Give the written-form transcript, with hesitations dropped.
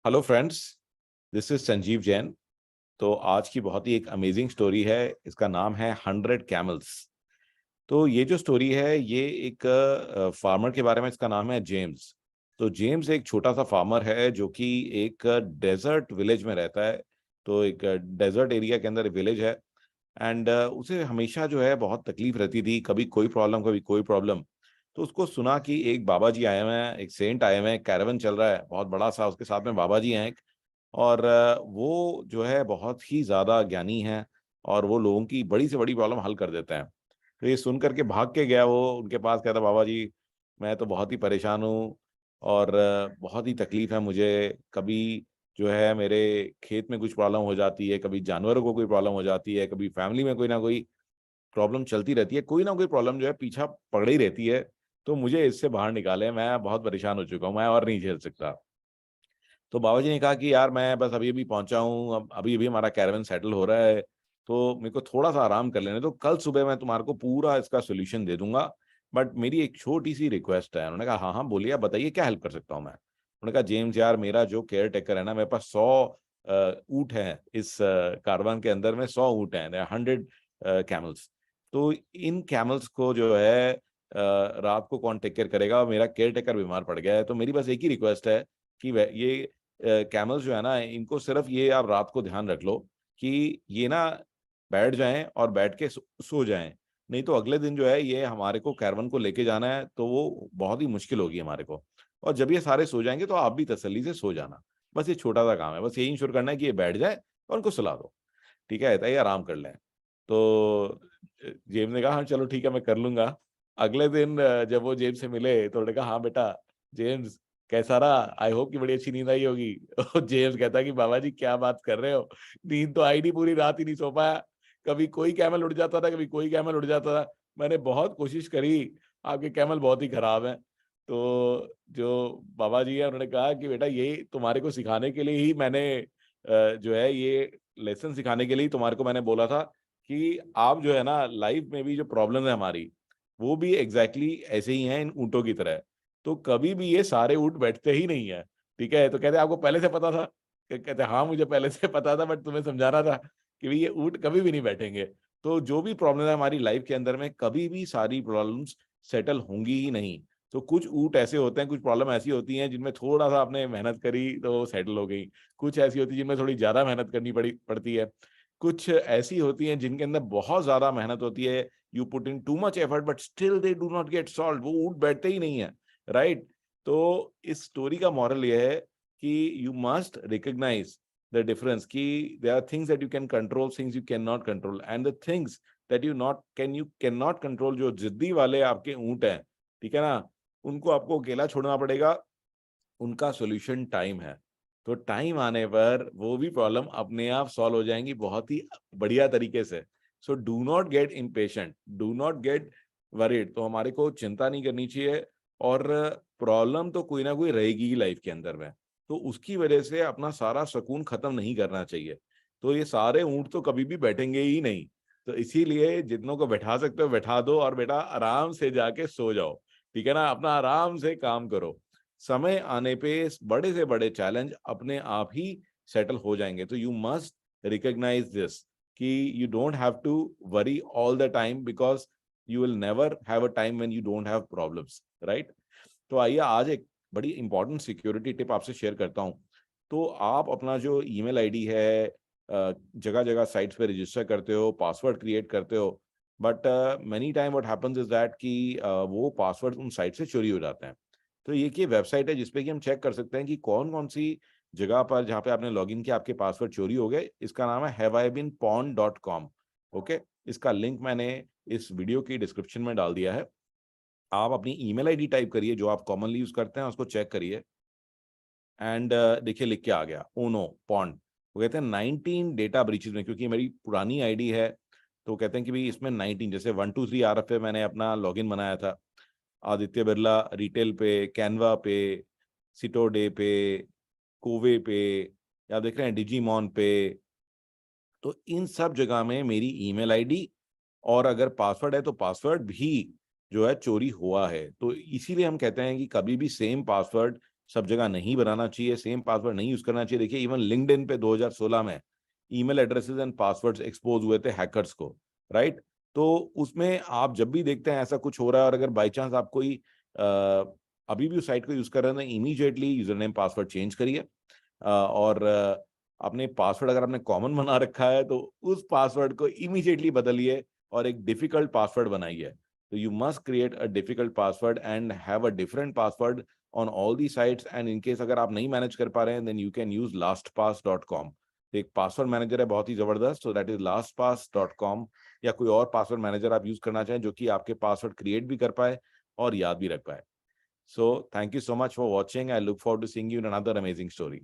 Hello friends, this is Sanjeev Jain. तो आज की बहुत ही एक अमेजिंग स्टोरी है। इसका नाम है 100 कैमल्स। तो ये जो स्टोरी है ये एक फार्मर के बारे में। इसका नाम है जेम्स। तो जेम्स एक छोटा सा फार्मर है जो कि एक डेजर्ट विलेज में रहता है। तो एक डेजर्ट एरिया के अंदर विलेज है। एंड उसे हमेशा जो है बहुत तकलीफ रहती थी, कभी कोई प्रॉब्लम कभी कोई प्रॉब्लम। तो उसको सुना कि एक बाबा जी आए हुए हैं, एक सेंट आए हुए हैं, कैरावन चल रहा है बहुत बड़ा सा, उसके साथ में बाबा जी हैं एक। और वो जो है बहुत ही ज्यादा ज्ञानी है और वो लोगों की बड़ी से बड़ी प्रॉब्लम हल कर देते हैं। तो ये सुन करके भाग के गया वो उनके पास, कहता बाबा जी मैं तो बहुत ही परेशान हूँ और बहुत ही तकलीफ है मुझे। कभी जो है मेरे खेत में कुछ प्रॉब्लम हो जाती है, कभी जानवरों को कोई प्रॉब्लम हो जाती है, कभी फैमिली में कोई ना कोई प्रॉब्लम चलती रहती है, कोई ना कोई प्रॉब्लम जो है पीछा पकड़ ही रहती है। तो मुझे इससे बाहर निकाले, मैं बहुत परेशान हो चुका हूँ, मैं और नहीं झेल सकता। तो बाबा जी ने कहा कि यार मैं बस अभी अभी पहुंचा हूँ, अब अभी अभी हमारा कैरावन सेटल हो रहा है, तो मेरे को थोड़ा सा आराम कर लेने, तो कल सुबह मैं तुम्हारे को पूरा इसका सोल्यूशन दे दूंगा। बट मेरी एक छोटी सी रिक्वेस्ट है। उन्होंने कहा हाँ हाँ बोलिए, आप बताइए क्या हेल्प कर सकता हूँ मैं। उन्होंने कहा जेम्स यार, मेरा जो केयर टेकर है ना, मेरे पास 100 ऊँट हैं इस कारवान के अंदर में, 100 ऊँट हैं, 100 कैमल्स। तो इन कैमल्स को जो है रात को कौन टेक केयर करेगा, मेरा केयर टेकर बीमार पड़ गया है। तो मेरी बस एक ही रिक्वेस्ट है कि ये कैमल्स जो है ना, इनको सिर्फ ये आप रात को ध्यान रख लो कि ये ना बैठ जाएं और बैठ के सो जाएं। नहीं तो अगले दिन जो है ये हमारे को कैरवन को लेके जाना है, तो वो बहुत ही मुश्किल होगी हमारे को। और जब ये सारे सो जाएंगे तो आप भी तसल्ली से सो जाना। बस ये छोटा सा काम है, बस यही इंश्योर करना है कि ये बैठ जाए और उनको सुला दो। ठीक है, ये आराम कर लें। तो जेब ने कहा हाँ चलो ठीक है, मैं कर लूंगा। अगले दिन जब वो जेब से मिले तो उन्होंने कहा हाँ बेटा जेम्स, कैसा रहा, आई होप कि बड़ी अच्छी नींद आई होगी। और जेम्स कहता कि बाबा जी क्या बात कर रहे हो, नींद तो आई नहीं, पूरी रात ही नहीं सो पाया। कभी कोई कैमल उड़ जाता था, कभी कोई कैमल उड़ जाता था। मैंने बहुत कोशिश करी, आपके कैमल बहुत ही खराब हैं। तो जो बाबा जी है उन्होंने कहा कि बेटा यही तुम्हारे को सिखाने के लिए ही मैंने जो है ये लेसन सिखाने के लिए ही तुम्हारे को मैंने बोला था कि आप जो है ना लाइफ में भी जो प्रॉब्लम है हमारी, वो भी एग्जैक्टली ऐसे ही हैं इन ऊँटों की तरह। तो कभी भी ये सारे ऊँट बैठते ही नहीं है। ठीक है, तो कहते आपको पहले से पता था? कहते हाँ मुझे पहले से पता था, बट तुम्हें समझाना था कि भाई ये ऊँट कभी भी नहीं बैठेंगे। तो जो भी प्रॉब्लम है हमारी लाइफ के अंदर में, कभी भी सारी प्रॉब्लम्स सेटल होंगी ही नहीं। तो कुछ ऊँट ऐसे होते हैं, कुछ प्रॉब्लम ऐसी होती हैं जिनमें थोड़ा सा आपने मेहनत करी तो सेटल हो गई। कुछ ऐसी होती है जिनमें थोड़ी ज्यादा मेहनत करनी पड़ती है। कुछ ऐसी होती हैं जिनके अंदर बहुत ज्यादा मेहनत होती है, you put in too much effort but still they do not gate solve, वो ऊँट बैठते ही नहीं है। राइट। तो इस स्टोरी का मॉरल ये है कि you must recognise the difference कि there are things that you can control, things you can not control, and the things that you can not control, जो जिद्दी वाले आपके ऊँट हैं, ठीक है ना, उनको आपको अकेला छोड़ना पड़ेगा। उनका सॉल्यूशन टाइम है। तो टाइम आने पर वो भी प्रॉब्लम अपने आप सॉल्व हो जाएंगी बहुत ही बढ़िया तरीके से। So do not get impatient, do not gate worried. तो हमारे को चिंता नहीं करनी चाहिए। और प्रॉब्लम तो कोई ना कोई रहेगी ही लाइफ के अंदर में, तो उसकी वजह से अपना सारा सुकून खत्म नहीं करना चाहिए। तो ये सारे ऊँट तो कभी भी बैठेंगे ही नहीं। तो इसीलिए जितनों को बैठा सकते हो बैठा दो और बेटा आराम से जाके सो जाओ। ठीक है ना, अपना आराम से काम करो। समय आने पे बड़े से बड़े चैलेंज अपने आप ही सेटल हो जाएंगे। तो यू मस्ट रिकॉग्नाइज दिस कि you don't have to worry all the time, because you will never have a time when you don't have problems. Right. तो आइए आज एक बड़ी इंपॉर्टेंट सिक्योरिटी टिप आपसे शेयर करता हूं। तो आप अपना जो ईमेल आईडी है, जगह जगह साइट्स पे रजिस्टर करते हो, पासवर्ड क्रिएट करते हो, but many time what happens is that कि वो पासवर्ड उन साइट से चोरी हो जाते हैं। तो ये की वेबसाइट है जिसपे कि हम चेक कर सकते हैं कि कौन कौन सी जगह पर जहाँ पे आपने लॉगिन किया आपके पासवर्ड चोरी हो गए। इसका नाम है haveibeenpawned.com। ओके, इसका लिंक मैंने इस वीडियो की डिस्क्रिप्शन में डाल दिया है। आप अपनी ईमेल आईडी टाइप करिए जो आप कॉमनली यूज करते हैं, उसको चेक करिए। एंड देखिए लिख के आ गया ओनो पॉन्ड। वो कहते हैं 19 डेटा ब्रीचेस में, क्योंकि मेरी पुरानी आईडी है, तो कहते हैं कि भाई इसमें 19, जैसे 123 RF पे मैंने अपना लॉगिन बनाया था, आदित्य बिरला रिटेल पे, कैनवा पे, सिटोडे पे, कोवे पे, या देख रहे हैं डिजीमॉन पे। तो इन सब जगह में मेरी ईमेल आईडी और अगर पासवर्ड है तो पासवर्ड भी जो है चोरी हुआ है। तो इसीलिए हम कहते हैं कि कभी भी सेम पासवर्ड सब जगह नहीं बनाना चाहिए, सेम पासवर्ड नहीं यूज करना चाहिए। देखिए इवन लिंक्डइन पे 2016 में email addresses and passwords expose हुए थे हैकर्स को, राइट? तो उसमें आप जब भी देखते हैं ऐसा कुछ हो रहा है और अगर बाई चांस आप कोई अभी भी उस साइट को यूज कर रहे हैं, तो immediately user name password change करिए। और अपने पासवर्ड अगर आपने कॉमन बना रखा है तो उस पासवर्ड को इमीडिएटली बदलिए और एक डिफिकल्ट पासवर्ड बनाइए। तो you must create a difficult password and have a different password on all the sites. And in case अगर आप नहीं मैनेज कर पा रहे हैं, then you can use lastpass.com। तो एक पासवर्ड मैनेजर है बहुत ही जबरदस्त, सो दैट इज lastpass.com। या कोई और पासवर्ड मैनेजर आप यूज करना चाहें जो कि आपके पासवर्ड क्रिएट भी कर पाए और याद भी रख पाए। So thank you so much for watching. I look forward to seeing you in another amazing story.